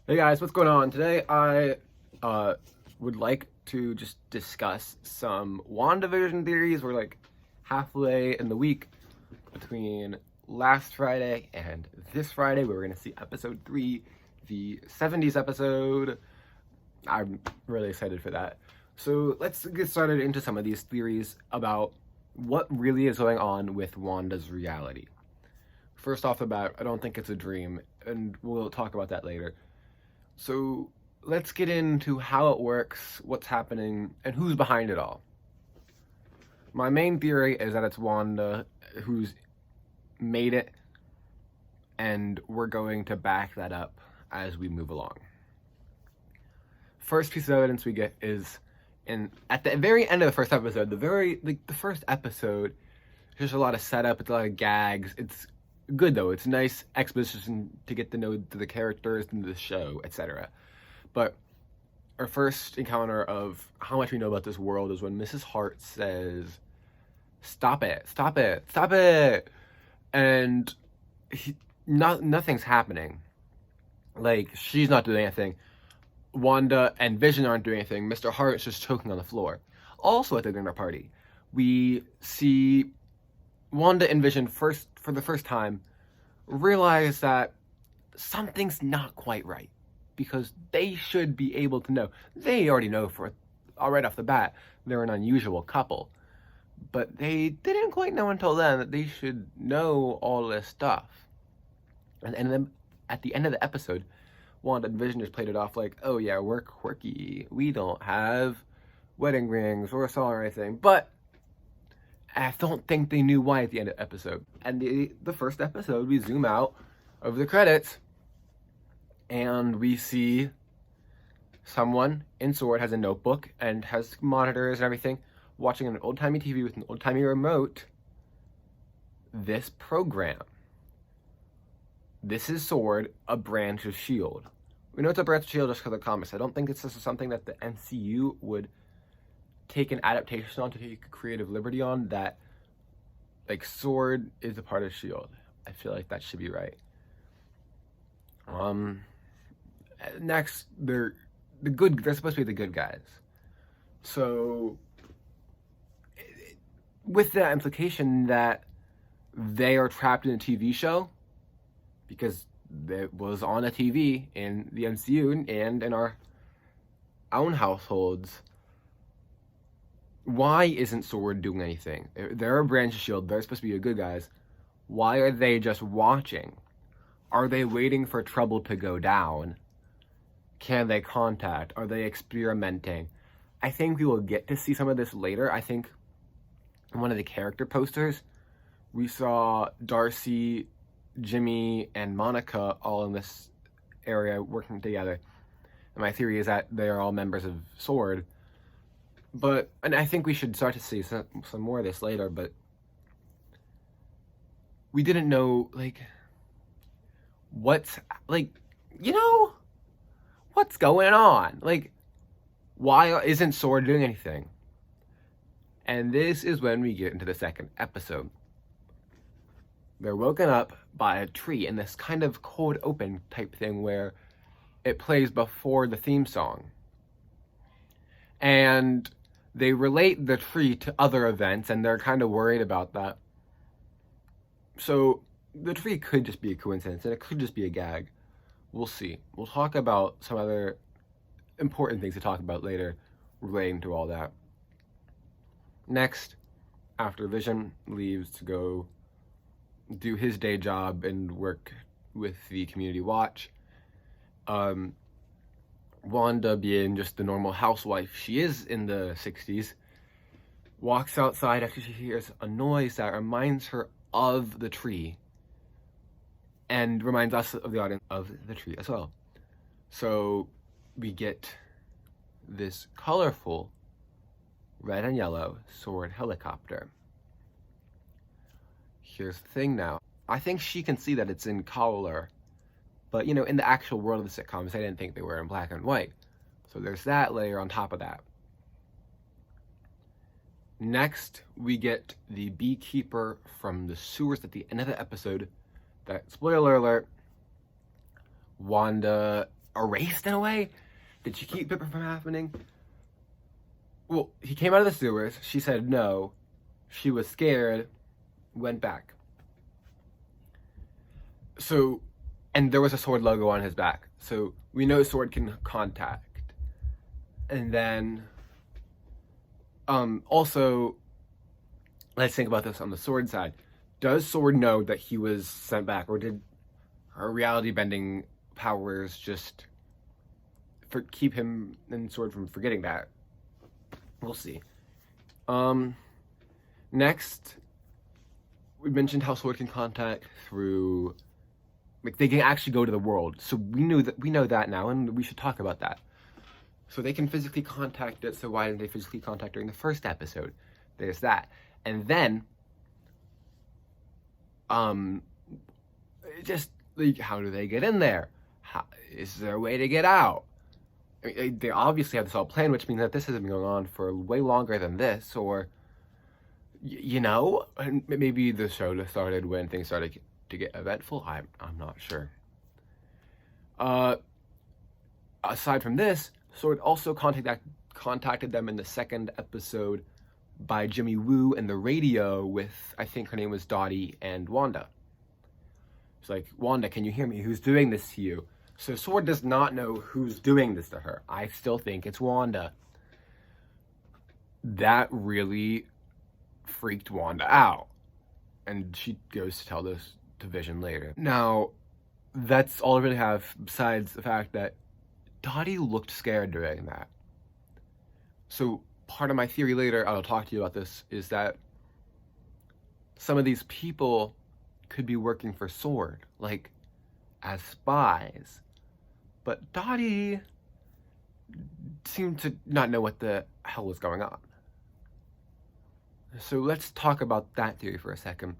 Hey guys, what's going on? Today I would like to just discuss some WandaVision theories. We're like halfway in the week between last Friday and this Friday, where we're going to see episode 3, the 70s episode. I'm really excited for that. So let's get started into some of these theories about what really is going on with Wanda's reality. First off the bat, I don't think it's a dream, and we'll talk about that later. So let's get into how it works, what's happening, and who's behind it all. My main theory is that it's Wanda who's made it, and we're going to back that up as we move along. First piece of evidence we get is at the very end of the first episode. The first episode, there's a lot of setup, it's a lot of gags. It's good though. It's nice exposition to get to know the characters and the show, etc. But our first encounter of how much we know about this world is when Mrs. Hart says, "Stop it! Stop it! Stop it!" And nothing's happening. Like, she's not doing anything. Wanda and Vision aren't doing anything. Mr. Hart's just choking on the floor. Also at the dinner party, we see Wanda and Vision for the first time realize that something's not quite right, because they should be able to know. They already know right off the bat they're an unusual couple, but they didn't quite know until then that they should know all this stuff. And then at the end of the episode, Wanda and Vision just played it off like, "Oh yeah, we're quirky. We don't have wedding rings or a song or anything." But I don't think they knew why at the end of the episode. And the first episode, we zoom out over the credits, and we see someone in SWORD has a notebook and has monitors and everything, watching on an old-timey TV with an old-timey remote this program. This is SWORD, a branch of S.H.I.E.L.D. We know it's a branch of S.H.I.E.L.D. just because of the comics. I don't think this is something that the MCU would take an adaptation on, to take a creative liberty on, that like SWORD is a part of S.H.I.E.L.D. I feel like that should be right. Next, they're supposed to be the good guys. So with that implication that they are trapped in a TV show, because it was on a TV in the MCU and in our own households, why isn't SWORD doing anything? They're a branch of S.H.I.E.L.D. They're supposed to be the good guys. Why are they just watching? Are they waiting for trouble to go down? Can they contact? Are they experimenting? I think we will get to see some of this later. I think in one of the character posters, we saw Darcy, Jimmy, and Monica all in this area working together. And my theory is that they are all members of SWORD. And I think we should start to see some more of this later, but we didn't know, like, what's going on? Like, why isn't SWORD doing anything? And this is when we get into the second episode. They're woken up by a tree in this kind of cold open type thing where it plays before the theme song. And they relate the tree to other events, and they're kind of worried about that. So the tree could just be a coincidence, and it could just be a gag. We'll see. We'll talk about some other important things to talk about later relating to all that. Next, after Vision leaves to go do his day job and work with the Community Watch, Wanda, being just the normal housewife she is in the 60s, walks outside after she hears a noise that reminds her of the tree, and reminds us of the audience of the tree as well. So we get this colorful red and yellow SWORD helicopter. Here's the thing now. I think she can see that it's in color, but in the actual world of the sitcoms, I didn't think they were in black and white. So there's that layer on top of that. Next, we get the beekeeper from the sewers at the end of the episode. That, spoiler alert, Wanda erased in a way? Did she keep it from happening? Well, he came out of the sewers. She said no. She was scared, went back. So, and there was a sword logo on his back. So we know sword can contact. And then, also, let's think about this on the sword side. Does sword know that he was sent back, or did her reality bending powers just keep him and sword from forgetting that? We'll see. Next, we mentioned how sword can contact through, like, they can actually go to the world. So we know that now, and we should talk about that. So they can physically contact it. So why didn't they physically contact during the first episode? There's that. And then, just like, how do they get in there? Is there a way to get out? I mean, they obviously have this all planned, which means that this has been going on for way longer than this, or, you know, maybe the show started when things started to get eventful. I'm not sure. Aside from this, Sword also contacted them in the second episode by Jimmy Woo in the radio with, I think her name was Dottie and Wanda. It's like, Wanda, can you hear me? Who's doing this to you? So Sword does not know who's doing this to her. I still think it's Wanda. That really freaked Wanda out. And she goes to tell this to Vision later. Now, that's all I really have, besides the fact that Dottie looked scared during that. So part of my theory later, I'll talk to you about this, is that some of these people could be working for Sword, like as spies. But Dottie seemed to not know what the hell was going on. So let's talk about that theory for a second.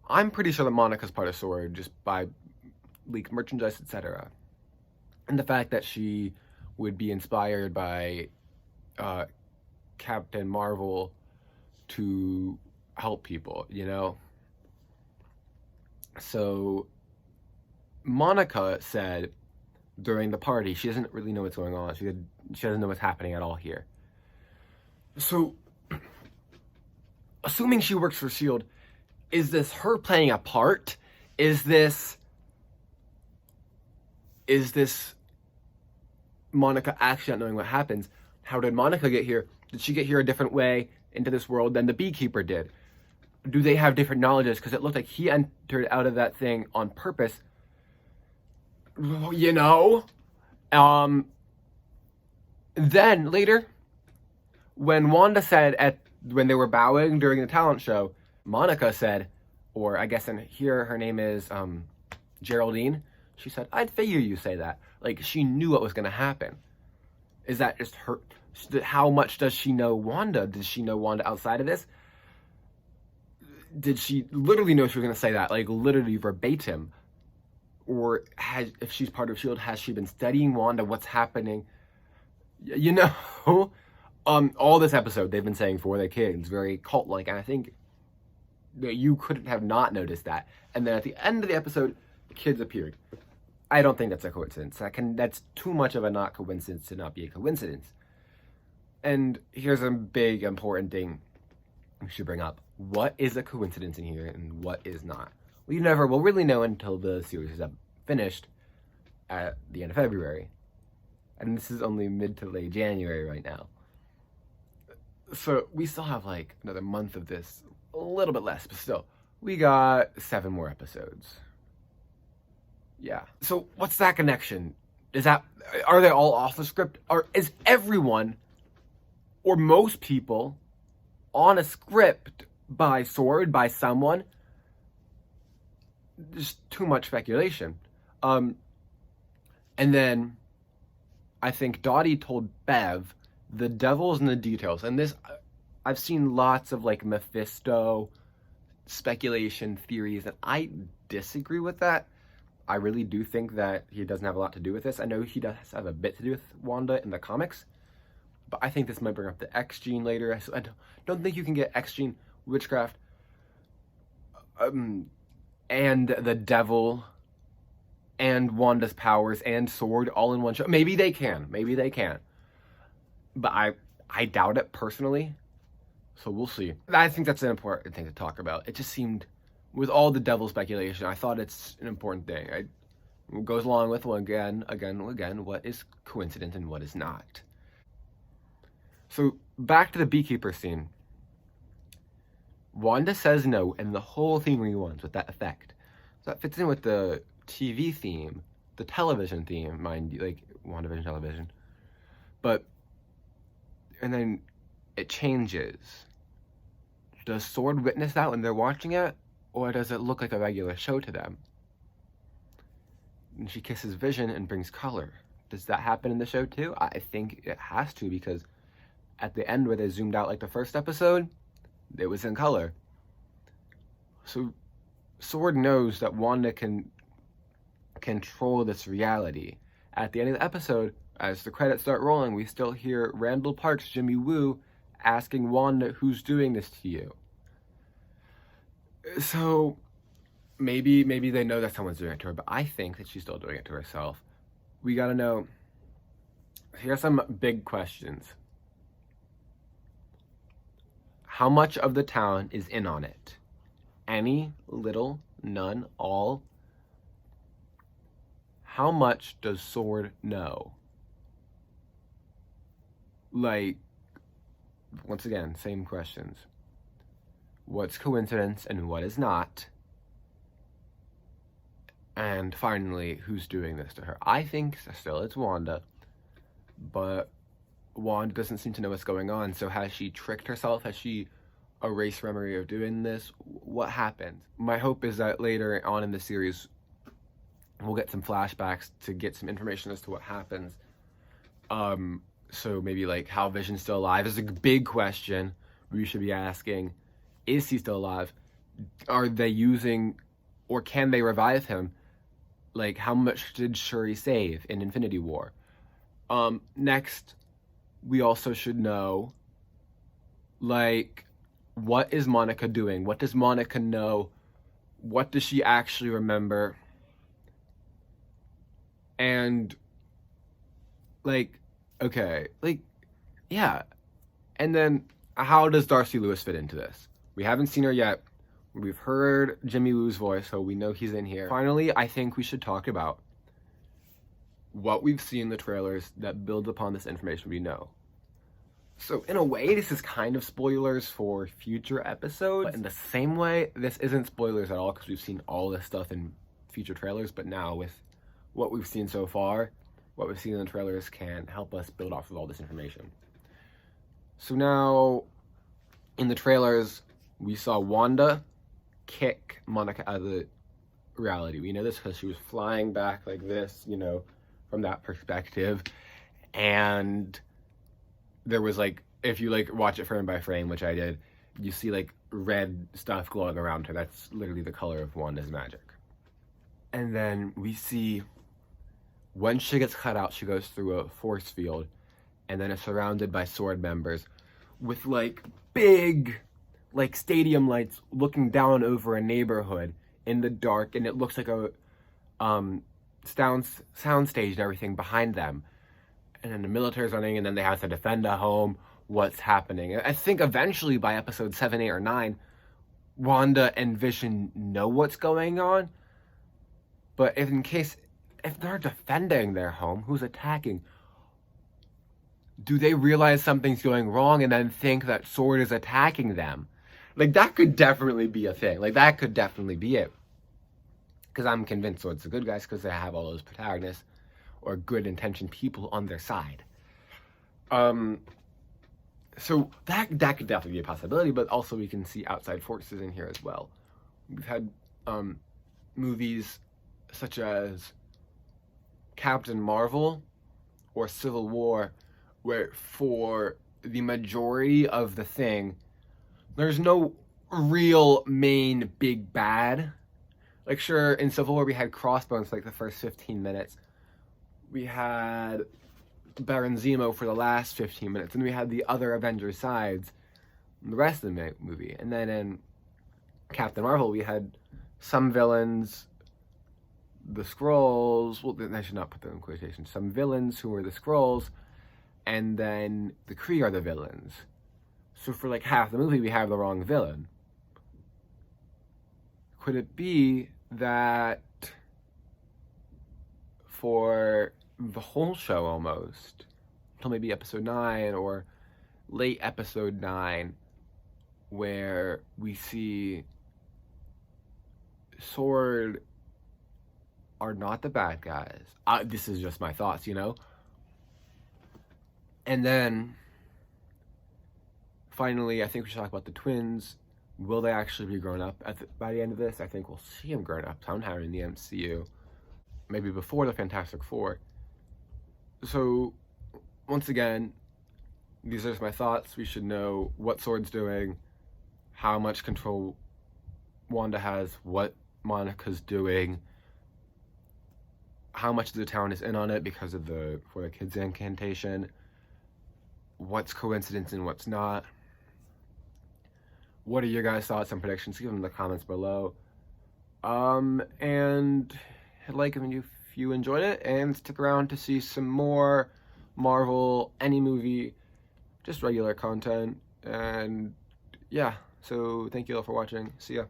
I'm pretty sure that Monica's part of Sword just by leaked merchandise, etc. And the fact that she would be inspired by Captain Marvel to help people, you know? So Monica said during the party, she doesn't really know what's going on. She doesn't know what's happening at all here. So, assuming she works for S.H.I.E.L.D., is this her playing a part? Is this Monica actually not knowing what happens? How did Monica get here? Did she get here a different way into this world than the Beekeeper did? Do they have different knowledges? Because it looked like he entered out of that thing on purpose. You know? Then, later, when Wanda said, when they were bowing during the talent show, Monica said, or I guess in here her name is Geraldine, she said, I'd figure you say that. Like, she knew what was going to happen. Is that just her? How much does she know Wanda? Did she know Wanda outside of this? Did she literally know she was going to say that? Like, literally verbatim? Or if she's part of S.H.I.E.L.D., has she been studying Wanda? What's happening? You know? All this episode, they've been saying for the kids, very cult-like, and I think that you couldn't have not noticed that. And then at the end of the episode, the kids appeared. I don't think that's a coincidence. That's too much of a not coincidence to not be a coincidence. And here's a big important thing we should bring up. What is a coincidence in here and what is not? We never will really know until the series is finished at the end of February. And this is only mid to late January right now. So we still have like another month of this, a little bit less, but still. We got 7 more episodes. Yeah. So what's that connection? Are they all off the script? Or is everyone, or most people, on a script by Sword, by someone? Just too much speculation. And then I think Dottie told Bev, the devil's in the details. And this, I've seen lots of like Mephisto speculation theories, and I disagree with that. I really do think that he doesn't have a lot to do with this. I know he does have a bit to do with Wanda in the comics, but I think this might bring up the X gene later. I don't think you can get X gene, witchcraft, and the devil and Wanda's powers and sword all in one show. Maybe they can. Maybe they can. But I doubt it personally. So we'll see. I think that's an important thing to talk about. It just seemed, with all the devil speculation, I thought it's an important thing. It goes along with, well, again, what is coincidence and what is not. So back to the beekeeper scene. Wanda says no, and the whole thing rewinds with that effect. So that fits in with the TV theme, the television theme, mind you, like WandaVision television. But, and then it changes. Does Sword witness that when they're watching it, or does it look like a regular show to them? And she kisses Vision and brings color. Does that happen in the show too? I think it has to, because at the end where they zoomed out like the first episode, it was in color. So Sword knows that Wanda can control this reality. At the end of the episode, as the credits start rolling, we still hear Randall Park's Jimmy Woo asking Wanda, who's doing this to you? So maybe they know that someone's doing it to her, but I think that she's still doing it to herself. We gotta know. Here are some big questions. How much of the town is in on it? Any, little, none, all? How much does Sword know? Like, once again, same questions. What's coincidence and what is not? And finally, who's doing this to her? I think still it's Wanda, but Wanda doesn't seem to know what's going on. So has she tricked herself? Has she erased memory of doing this? What happened? My hope is that later on in the series, we'll get some flashbacks to get some information as to what happens. So maybe like how Vision's still alive is a big question we should be asking. Is he still alive? Are they using, or can they revive him? Like, how much did Shuri save in Infinity War? Next, we also should know, like, what is Monica doing? What does Monica know? What does she actually remember? And, like, okay, like, yeah. And then, how does Darcy Lewis fit into this? We haven't seen her yet. We've heard Jimmy Woo's voice, so we know he's in here. Finally, I think we should talk about what we've seen in the trailers that builds upon this information we know. So in a way, this is kind of spoilers for future episodes. But in the same way, this isn't spoilers at all because we've seen all this stuff in future trailers. But now with what we've seen so far, what we've seen in the trailers can help us build off of all this information. So now, in the trailers, we saw Wanda kick Monica out of the reality. We know this because she was flying back like this, you know, from that perspective. And there was like, if you like watch it frame by frame, which I did, you see like red stuff glowing around her. That's literally the color of Wanda's magic. And then we see when she gets cut out, she goes through a force field and then is surrounded by Sword members with like big like stadium lights looking down over a neighborhood in the dark, and it looks like a sound stage and everything behind them. And then the military's running, and then they have to defend a home. What's happening? I think eventually by episode 7, 8, or 9, Wanda and Vision know what's going on. But if they're defending their home, who's attacking? Do they realize something's going wrong and then think that Sword is attacking them? Like, that could definitely be a thing. Like, that could definitely be it. Because I'm convinced Sword's the good guys because they have all those protagonists or good-intentioned people on their side. So that could definitely be a possibility, but also we can see outside forces in here as well. We've had movies such as Captain Marvel or Civil War, where for the majority of the thing, there's no real main big bad. Like, sure, in Civil War we had Crossbones for like the first 15 minutes. We had Baron Zemo for the last 15 minutes, and we had the other Avengers sides the rest of the movie. And then in Captain Marvel, we had some villains, the Skrulls, well, I should not put them in quotation, some villains who are the Skrulls, and then the Kree are the villains. So for like half the movie, we have the wrong villain. Could it be that for the whole show almost, until maybe episode 9 or late episode 9, where we see Sword are not the bad guys. This is just my thoughts, you know? And then, finally, I think we should talk about the twins. Will they actually be grown up by the end of this? I think we'll see them grown up somehow in the MCU. Maybe before the Fantastic Four. So, once again, these are just my thoughts. We should know what Sword's doing, how much control Wanda has, what Monica's doing, how much of the town is in on it because of the For the Kids incantation, what's coincidence and what's not. What are your guys' thoughts and predictions? Give them in the comments below. And hit like if you enjoyed it, and stick around to see some more Marvel, any movie, just regular content. And yeah, so thank you all for watching. See ya.